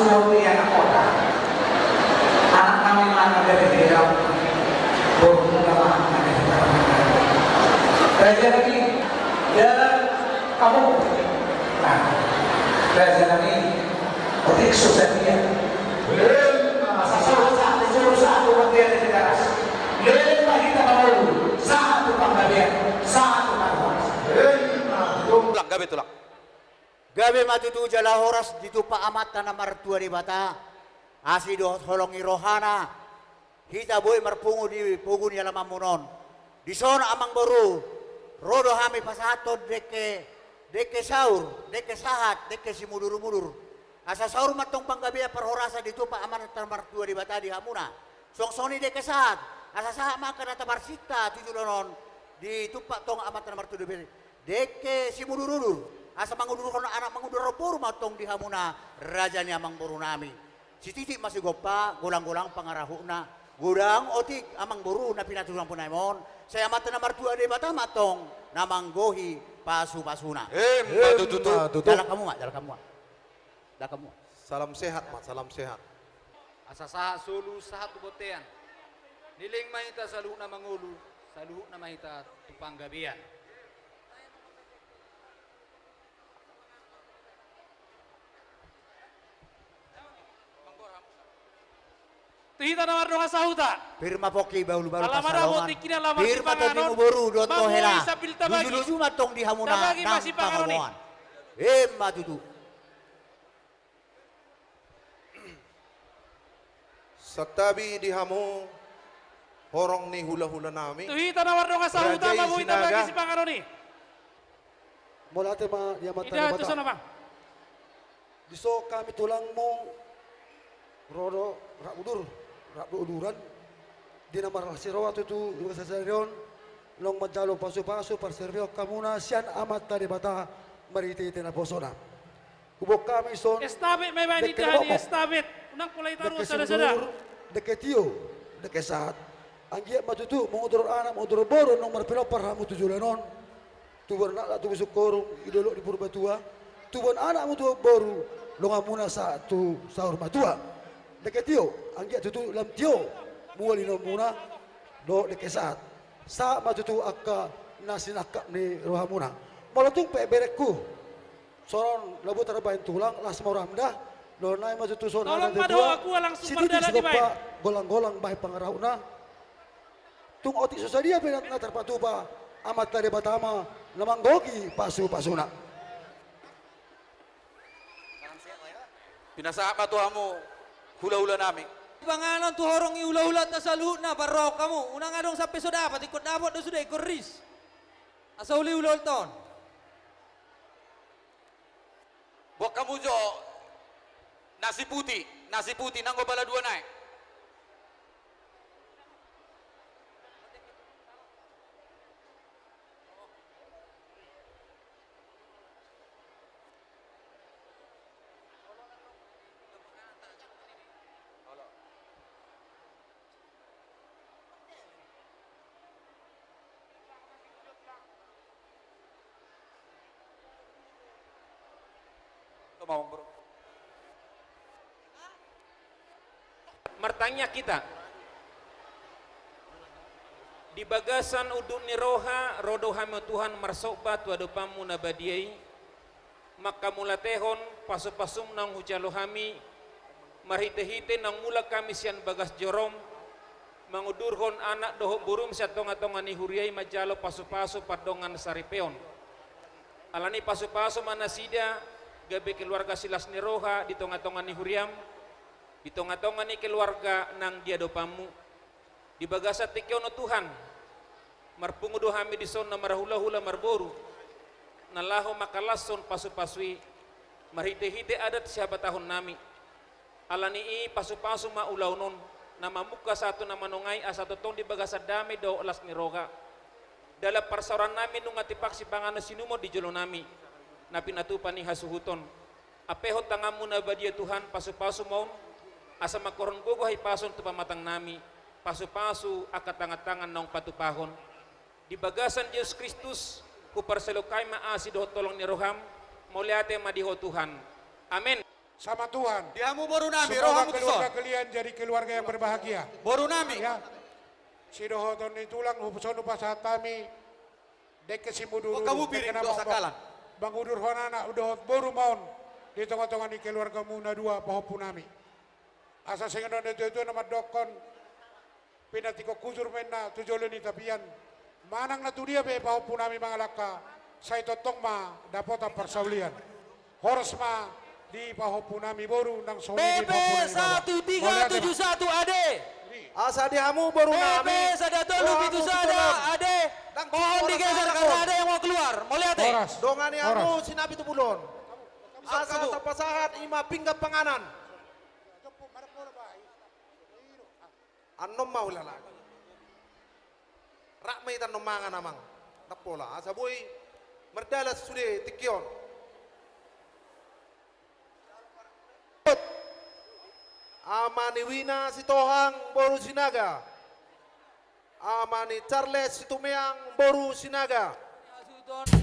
Sulian ako. Anak namin mga nagre-hirap. Puro naman Raja Nabi dan kamu Raja Nabi ketik susahnya satu bagian di teras lima kita mau satu panggabian satu panggabian tulang gabi tulang gabi matutu jala horas ditupa amat na martua di bata asido holongi rohana kita boy marpungu di pugun yala mamunon di sona amang boru rodo hami pasato deke saur deke sahat deke si mudur asa saur matong panggabi perhorasa ditupa amat na martua di bata di hamuna songsoni deke sahat asa sahat maka na tabarsita tujulonon ditupa tong amat na martua di bata deke si mudur asa mangudur kono anak mangudur pur matong di hamuna rajanya amang boru nami si titik masih gopa golang-golang pangarahuna gudang otik amang boru na pinatulang punaimon saya mata nomor 2 di bata matong namang gohi pasu-pasuna tutup jalan kamu mak jalan kamu salam sehat mak salam sehat asa saha sulu saha tubotean niling mahita saluh na mangulu saluh na mahita tupanggabian Tuhita na marno sahuta. Firma poki baulu-baulu Alamara pasalongan. botikina lamar si Firma to panganon. di muboru doto hela. Mamui sapil tabagi. Luju-luju matong di hamuna Tabagi nang masih pangaroni. pangamuan. Matutu. satabi di hamu horong ni hula-hula nami Tuhita na marno sahuta Rajai mamui Sinaga. tabagi si pangaroni. Mula tema yamat Ida tu sana bang. Diso kami tulang mo rodo rak uduran di nama rasirawa tu dua sasarion long majalo pasu-pasu perservio kamuna sian amat tadi bata mariti tena posona kubok kami son Estabit may bani dani estabit. Unang kulay taru sada-sada. deke tio deke saat anggia matutu mengudur anak mengudur boru nomor pino parhamu tujulanon tubuan anak tu sukorung idolok di purbatua tubuan anak mutu boru longamuna satu sahur matua deke tio anggia tutu lam tio muali no muna do deke saat sa matutu akka nasinakak ni rohamuna malatung pe berekku soron labu terbain tulang las moramda do nai matutu son Tolong mado aku langsung berdala di baik. golang-golang baik pangarahuna tung otik susadia penat na terpatupa amat tadi batama namang gogi pasu-pasuna pinasaak pa tuhamu hula-hula nami Pangalan tu horong iulah-ulah na saluh na barok kamu. Unang adong sampai sudah dapat ikut dapat do sudah ikut ris. Asa uli ulah ton. buat kamu jo nasi putih nanggo bala dua naik mau bro Mertanya kita di bagasan uduk ni roha rodo hame Tuhan marsobat wadopamu nabadiai maka mulatehon pasu-pasum nang hujalo hami marhite-hite nang mula kami sian bagas jorom mangudurhon anak doho burum sa tonga-tonga ni huriai majalo pasu-pasu padongan saripeon alani pasu-pasu manasida gabe keluarga silas ni roha di tonga-tonga ni huriam di tonga-tonga ni keluarga nang dia dopamu di bagasa tekyono Tuhan marpungudo hami di son na marahula-hula marboru nalaho makalason pasu-pasui marhite-hite adat siapa tahun nami alani i pasu-pasu maulaunon nama muka satu nama nongai asa totong di bagasa dami do las ni roga dalam persauran nami nungati paksi pangana sinumo di jolo nami napi natupan ni hasuhuton apehot tangamu na badia Tuhan pasu-pasu maun asa makoron gogo hay pason tu pamatang nami pasu-pasu akat tangan-tangan nong patupahon di bagasan Yesus Kristus ku parselokay maasi do tolong ni roham moliate madiho Tuhan amen sama Tuhan. Diamu boru nami, Semoga rohamu keluarga tuson. kalian jadi keluarga yang berbahagia. Boru nami. Ya. Si dohoton tulang hupusonu pasatami dek kesimuduru. Oh, kamu piring dosa kalan. Bang udur honana udah boru maun di tengah-tengah di keluarga muna dua pahopunami. Asa sengendon itu nama dokon pinatiko kuzur mena tujoleni tapian. Manang na tu dia be pahopunami mangalaka. Saya totong ma dapota persaulian. Horas ma di pahopunami boru nang soni di PP 1371 AD. Asa dihamu baru PP nami. 1371 AD. Mohon digeser karena ada yang mau keluar. Mau lihat eh? Horas. Dongani Horas. hamu sinabi tu bulon. Asa tapasahat ima pinggap panganan. Anom mau lala. Rak may tan mangan amang. Tapola asa boy merdalas sude tikyon. Amani Wina si Tohang Boru Sinaga. Amani Charles si Tumeang Boru Sinaga. Sudon.